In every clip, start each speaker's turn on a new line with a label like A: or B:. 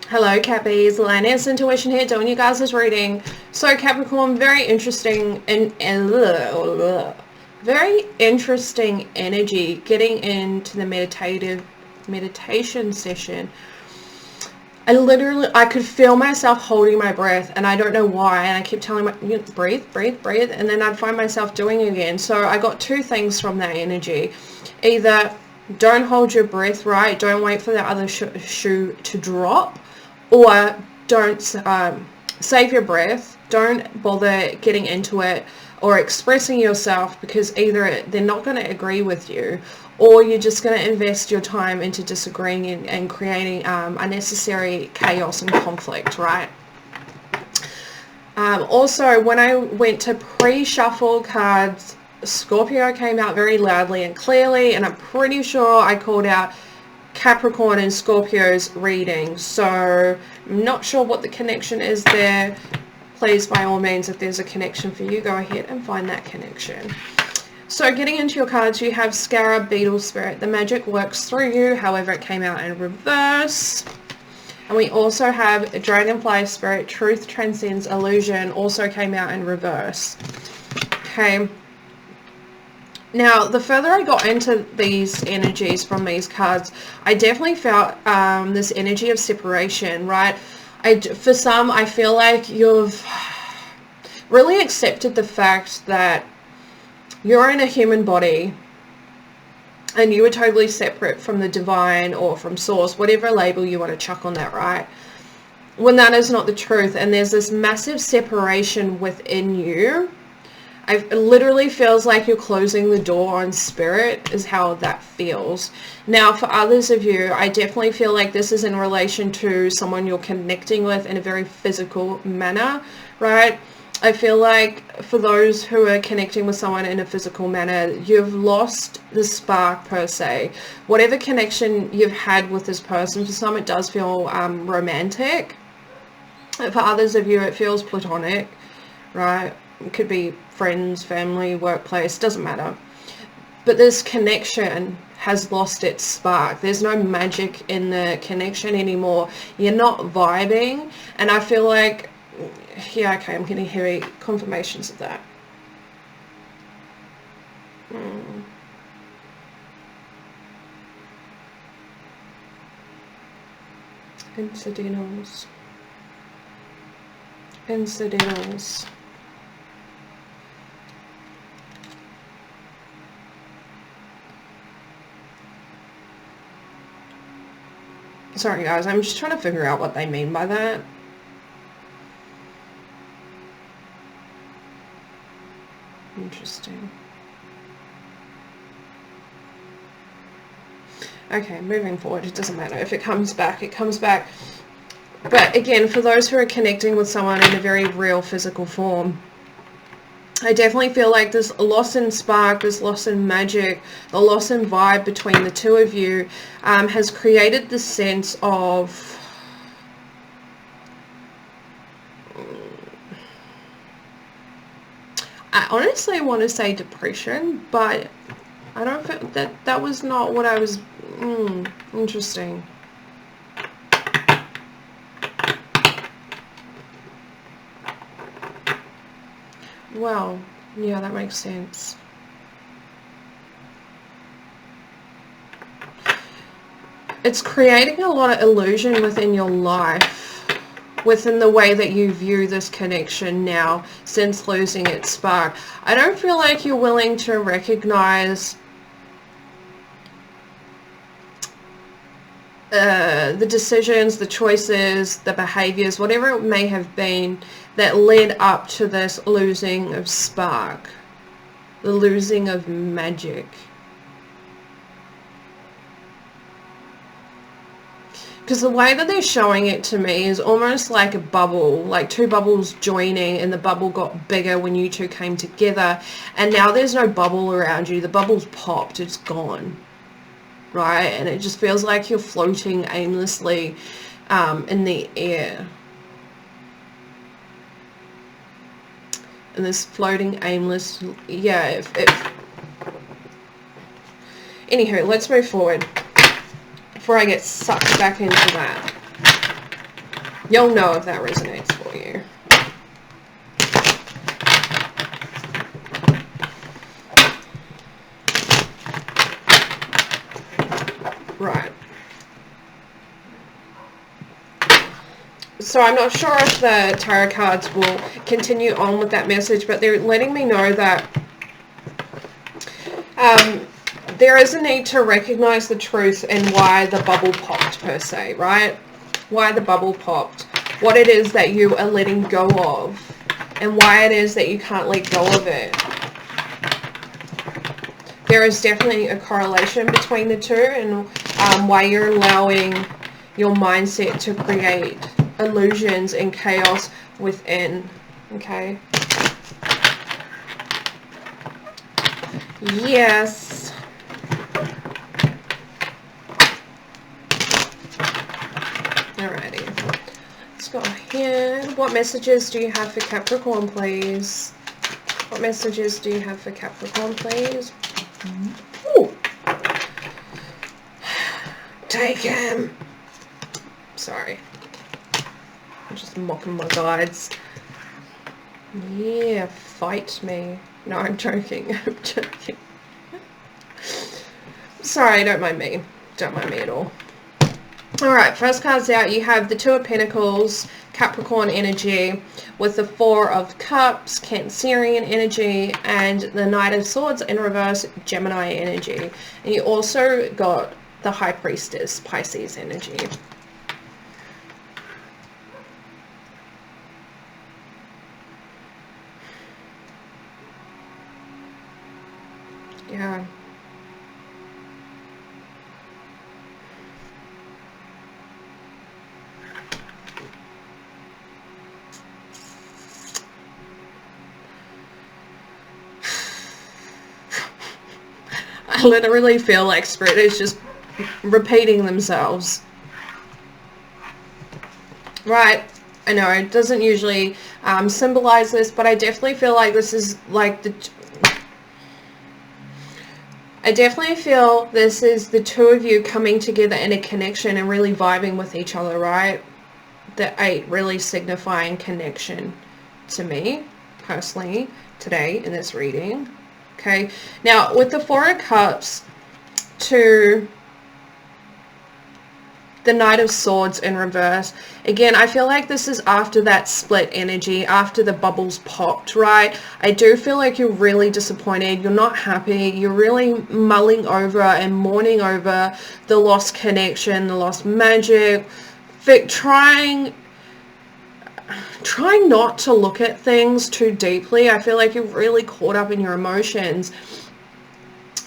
A: Hello Cappies, Lioness Intuition here doing you guys' reading. So Capricorn, very interesting and very interesting energy getting into the meditation session. I could feel myself holding my breath and I don't know why, and I keep telling my breathe, breathe, breathe, and then I'd find myself doing it again. So I got two things from that energy. Either don't hold your breath, right? Don't wait for the other shoe to drop, or don't save your breath. Don't bother getting into it or expressing yourself, because either they're not going to agree with you, or you're just going to invest your time into disagreeing and creating unnecessary chaos and conflict, right? Also, when I went to pre-shuffle cards, Scorpio came out very loudly and clearly, and I'm pretty sure I called out Capricorn and Scorpio's reading. So I'm not sure what the connection is there. Please, by all means, if there's a connection for you, go ahead and find that connection. So getting into your cards, you have Scarab, Beetle Spirit. The magic works through you. However, it came out in reverse. And we also have Dragonfly Spirit, Truth Transcends Illusion, also came out in reverse. Okay. Now, the further I got into these energies from these cards, I definitely felt this energy of separation, right? For some, I feel like you've really accepted the fact that you're in a human body and you are totally separate from the divine or from source, whatever label you want to chuck on that, right? When that is not the truth, and there's this massive separation within you. It literally feels like you're closing the door on spirit, is how that feels. Now, for others of you, I definitely feel like this is in relation to someone you're connecting with in a very physical manner, right? I feel like for those who are connecting with someone in a physical manner, you've lost the spark per se. Whatever connection you've had with this person, for some it does feel romantic. For others of you, it feels platonic, right? It could be friends, family, workplace, doesn't matter. But this connection has lost its spark. There's no magic in the connection anymore. You're not vibing. And I feel like, yeah, okay, I'm getting heavy confirmations of that. Incidentals. Sorry guys, I'm just trying to figure out what they mean by that. Interesting. Okay, moving forward, it doesn't matter. If it comes back, it comes back. But again, for those who are connecting with someone in a very real physical form, I definitely feel like this loss in spark, this loss in magic, the loss in vibe between the two of you has created this sense of I honestly want to say depression, but I don't feel that was not what I was interesting. Well, yeah, that makes sense. It's creating a lot of illusion within your life, within the way that you view this connection now since losing its spark. I don't feel like you're willing to recognize the decisions, the choices, the behaviors, whatever it may have been that led up to this losing of spark, the losing of magic. Because the way that they're showing it to me is almost like a bubble, like two bubbles joining, and the bubble got bigger when you two came together, and now there's no bubble around you. The bubble's popped, it's gone, right? And it just feels like you're floating aimlessly in the air. And this floating aimless, yeah. Anywho, let's move forward before I get sucked back into that. You'll know if that resonates for you. Right. So I'm not sure if the tarot cards will continue on with that message, but they're letting me know that there is a need to recognize the truth and why the bubble popped, per se, right? Why the bubble popped, what it is that you are letting go of, and why it is that you can't let go of it. There is definitely a correlation between the two, and why you're allowing your mindset to create illusions and chaos within. Okay. Yes. Alrighty. Let's go ahead. What messages do you have for Capricorn, please? What messages do you have for Capricorn, please? Ooh. Take him. Sorry. I'm just mocking my guides. Yeah, fight me. No, I'm joking. I'm joking. Sorry, don't mind me. Don't mind me at all. Alright, first card's out. You have the Two of Pentacles, Capricorn energy, with the Four of Cups, Cancerian energy, and the Knight of Swords in reverse, Gemini energy. And you also got the High Priestess, Pisces energy. Yeah. I literally feel like Spirit is just repeating themselves. Right. I know it doesn't usually symbolize this, but I definitely feel like this is like I definitely feel this is the two of you coming together in a connection and really vibing with each other, right? The 8 really signifying connection to me, personally, today in this reading. Okay, now with the Four of Cups to the Knight of Swords in reverse, again, I feel like this is after that split energy, after the bubbles popped, right? I do feel like you're really disappointed, you're not happy, you're really mulling over and mourning over the lost connection, the lost magic, trying not to look at things too deeply. I feel like you're really caught up in your emotions.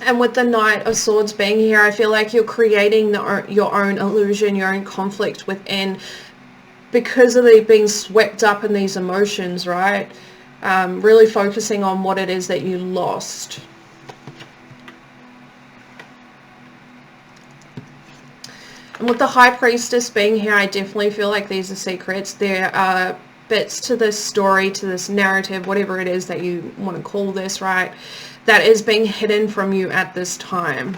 A: And with the Knight of Swords being here, I feel like you're creating your own illusion, your own conflict within, because of being swept up in these emotions, right? Really focusing on what it is that you lost. And with the High Priestess being here, I definitely feel like these are secrets. There are bits to this story, to this narrative, whatever it is that you want to call this, right, that is being hidden from you at this time.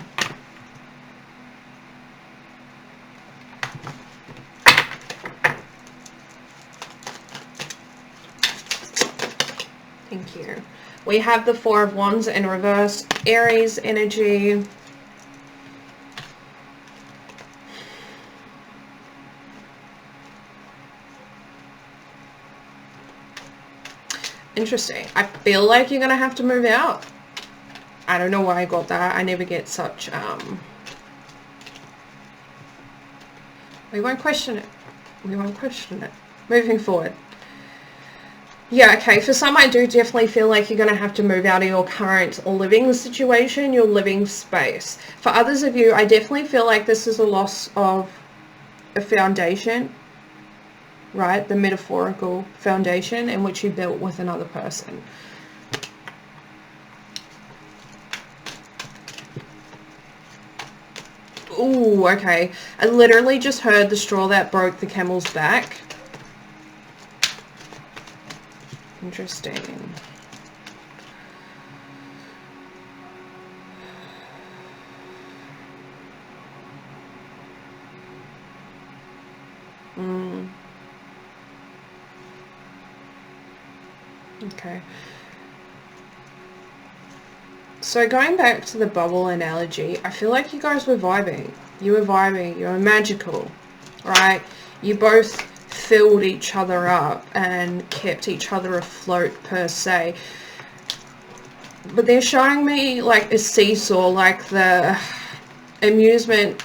A: Thank you. We have the Four of Wands in reverse, Aries energy. Interesting. I feel like you're going to have to move out. I don't know why I got that. I never get such, we won't question it. We won't question it. Moving forward. Yeah, okay. For some, I do definitely feel like you're going to have to move out of your current living situation, your living space. For others of you, I definitely feel like this is a loss of a foundation, right? The metaphorical foundation in which you built with another person. Ooh, okay. I literally just heard the straw that broke the camel's back. Interesting. Okay. So going back to the bubble analogy, I feel like you guys were vibing. You were vibing. You were magical, right? You both filled each other up and kept each other afloat, per se. But they're showing me like a seesaw, like the amusement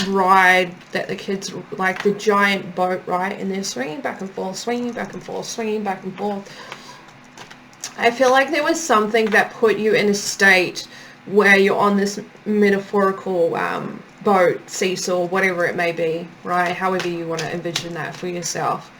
A: ride that the kids, like the giant boat, right? And they're swinging back and forth, swinging back and forth, swinging back and forth. I feel like there was something that put you in a state where you're on this metaphorical boat, seesaw, whatever it may be, right? However you want to envision that for yourself.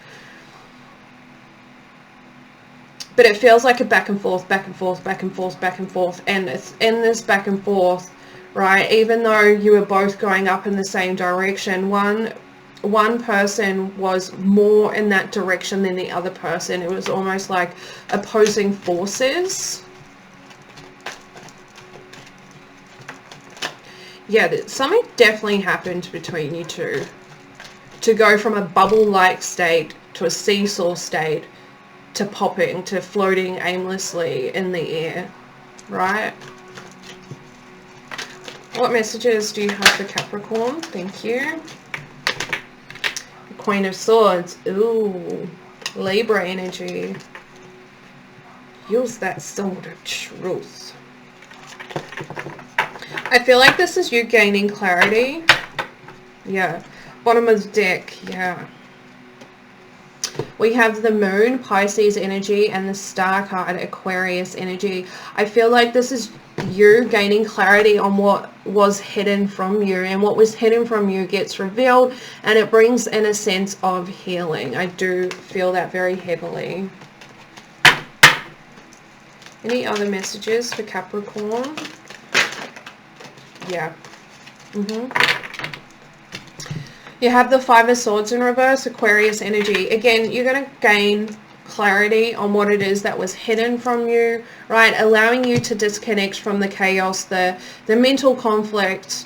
A: But it feels like a back and forth, back and forth, back and forth, back and forth. And it's in this back and forth, right? Even though you were both going up in the same direction, one person was more in that direction than the other person. It was almost like opposing forces. Yeah, something definitely happened between you two to go from a bubble-like state to a seesaw state to popping, to floating aimlessly in the air, right? What messages do you have for Capricorn? Thank you. Queen of Swords. Ooh, Libra energy. Use that sword of truth. I feel like this is you gaining clarity. Yeah. Bottom of the deck. Yeah. We have the Moon, Pisces energy, and the Star card, Aquarius energy. I feel like this is you gaining clarity on what was hidden from you, and what was hidden from you gets revealed, and it brings in a sense of healing. I do feel that very heavily. Any other messages for Capricorn? Yeah. You have the Five of Swords in reverse, Aquarius energy. Again, you're going to gain clarity on what it is that was hidden from you, right? Allowing you to disconnect from the chaos, the mental conflict,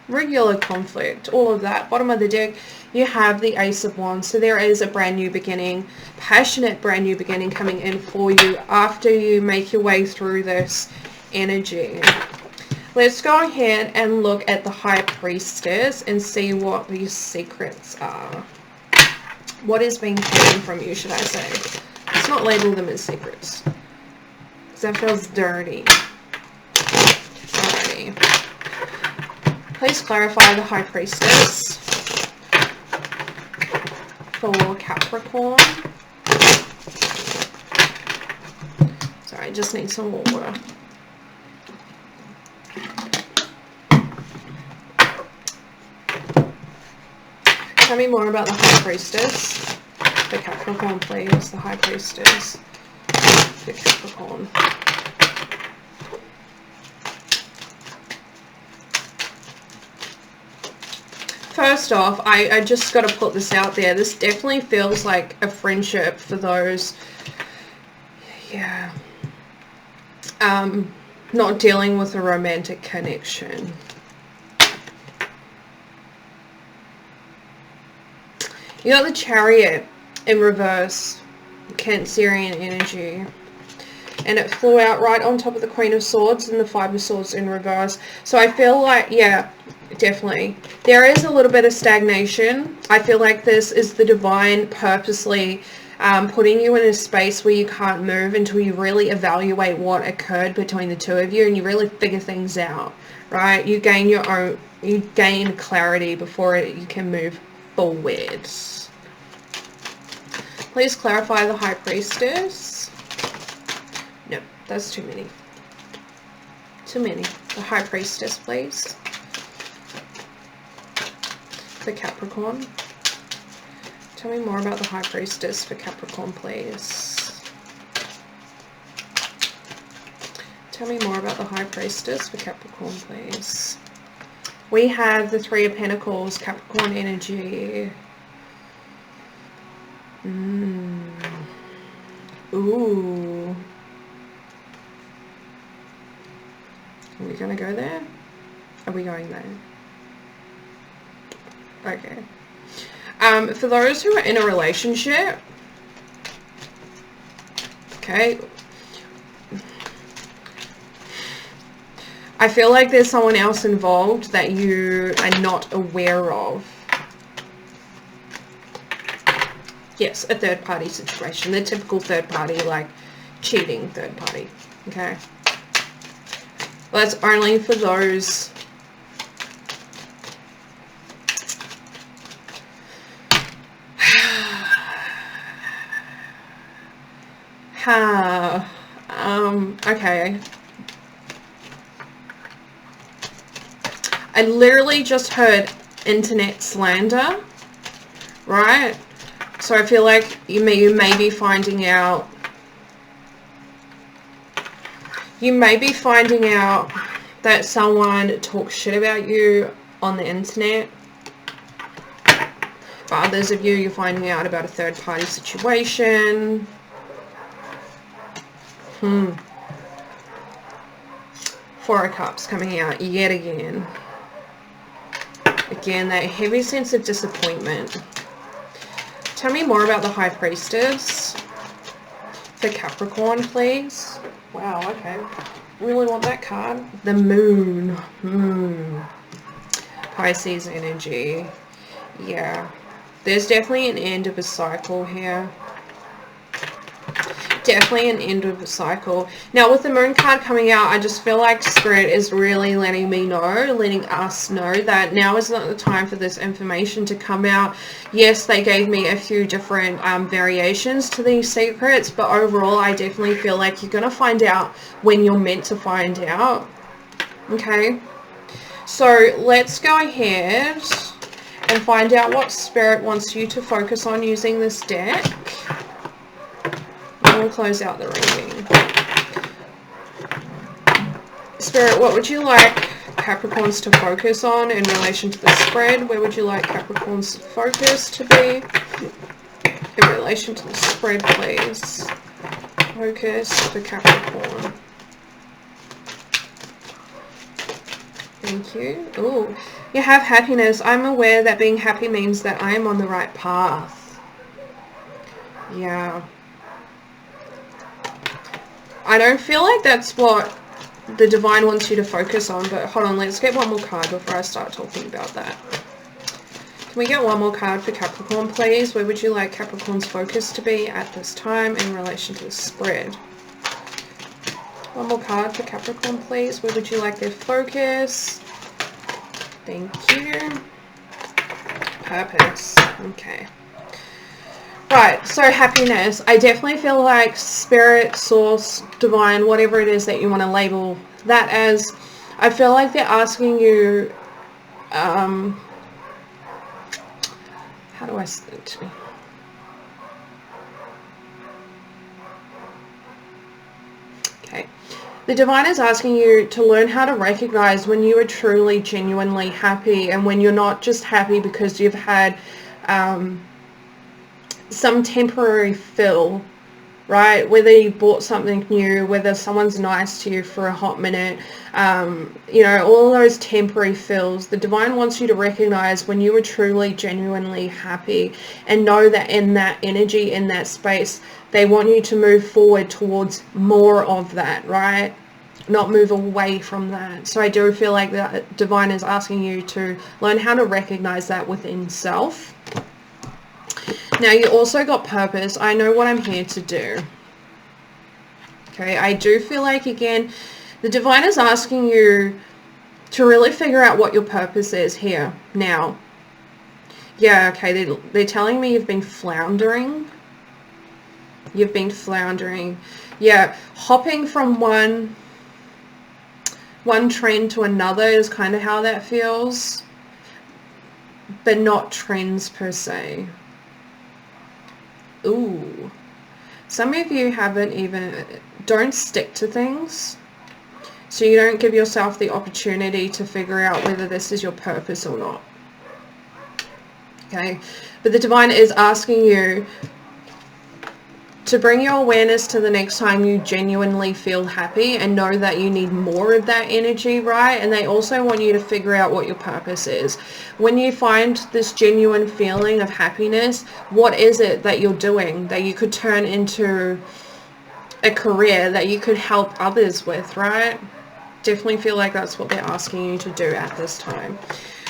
A: regular conflict, all of that. Bottom of the deck, you have the Ace of Wands. So there is a brand new beginning, passionate brand new beginning coming in for you after you make your way through this energy. Let's go ahead and look at the High Priestess and see what these secrets are. What is being hidden from you, should I say? Let's not label them as secrets, because that feels dirty. Alrighty. Please clarify the High Priestess for Capricorn. Sorry, I just need some more water. Tell me more about the High Priestess for Capricorn, please. The High Priestess for Capricorn. First off, I just got to put this out there. This definitely feels like a friendship for those, yeah, not dealing with a romantic connection. You got the Chariot in reverse, Cancerian energy. And it flew out right on top of the Queen of Swords and the Five of Swords in reverse. So I feel like, yeah, definitely. There is a little bit of stagnation. I feel like this is the divine purposely putting you in a space where you can't move until you really evaluate what occurred between the two of you and you really figure things out, right? You gain your own, you gain clarity before you can move forwards. Please clarify the High Priestess. No, that's too many. Too many. The High Priestess, please. For Capricorn. Tell me more about the High Priestess for Capricorn, please. Tell me more about the High Priestess for Capricorn, please. We have the Three of Pentacles, Capricorn energy. Ooh. Are we going to go there? Are we going there? Okay. For those who are in a relationship, Okay. I feel like there's someone else involved that you are not aware of. Yes, a third party situation. The typical third party, like cheating third party. Okay. Well, that's only for those okay. I literally just heard internet slander, right? So I feel like you may be finding out, that someone talks shit about you on the internet. For others of you, you're finding out about a third party situation. Four of Cups coming out yet again. Again, that heavy sense of disappointment. Tell me more about the High Priestess for Capricorn, please. Wow, okay. Really want that card. The Moon. Pisces energy. Yeah. There's definitely an end of a cycle here. Definitely an end of a cycle. Now, with the Moon card coming out, I just feel like Spirit is really letting us know that now is not the time for this information to come out. Yes, they gave me a few different variations to these secrets, but overall, I definitely feel like you're going to find out when you're meant to find out. Okay? So, let's go ahead and find out what Spirit wants you to focus on using this deck. We'll close out the reading. Spirit, what would you like Capricorns to focus on in relation to the spread? Where would you like Capricorns' focus to be in relation to the spread, please? Focus for Capricorn. Thank you. Oh, you have happiness. I'm aware that being happy means that I am on the right path. Yeah. I don't feel like that's what the Divine wants you to focus on, but hold on, let's get one more card before I start talking about that. Can we get one more card for Capricorn, please? Where would you like Capricorn's focus to be at this time in relation to the spread? One more card for Capricorn, please. Where would you like their focus? Thank you. Purpose. Okay. Right, so happiness. I definitely feel like Spirit, Source, Divine, whatever it is that you want to label that as, I feel like they're asking you, how do I say it? Okay. The Divine is asking you to learn how to recognize when you are truly, genuinely happy, and when you're not just happy because you've had some temporary fill, right? Whether you bought something new, whether someone's nice to you for a hot minute, you know, all those temporary fills. The Divine wants you to recognize when you are truly, genuinely happy, and know that in that energy, in that space, they want you to move forward towards more of that, right? Not move away from that. So I do feel like that Divine is asking you to learn how to recognize that within self. Now, you also got purpose. I know what I'm here to do. Okay, I do feel like, again, the Divine is asking you to really figure out what your purpose is here, now. Yeah, okay, they're telling me you've been floundering. You've been floundering. Yeah, hopping from one trend to another is kind of how that feels. But not trends per se. Ooh, some of you don't stick to things, so you don't give yourself the opportunity to figure out whether this is your purpose or not. Okay, but the Divine is asking you to bring your awareness to the next time you genuinely feel happy and know that you need more of that energy, right? And they also want you to figure out what your purpose is. When you find this genuine feeling of happiness, what is it that you're doing that you could turn into a career that you could help others with, right? Definitely feel like that's what they're asking you to do at this time.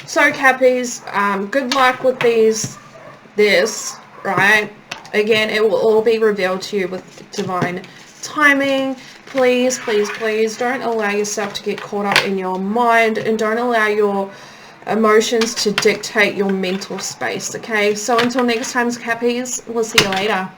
A: So Cappies, good luck with this, right? Again, it will all be revealed to you with divine timing. Please, please, please don't allow yourself to get caught up in your mind, and don't allow your emotions to dictate your mental space, okay? So until next time, Cappies, we'll see you later.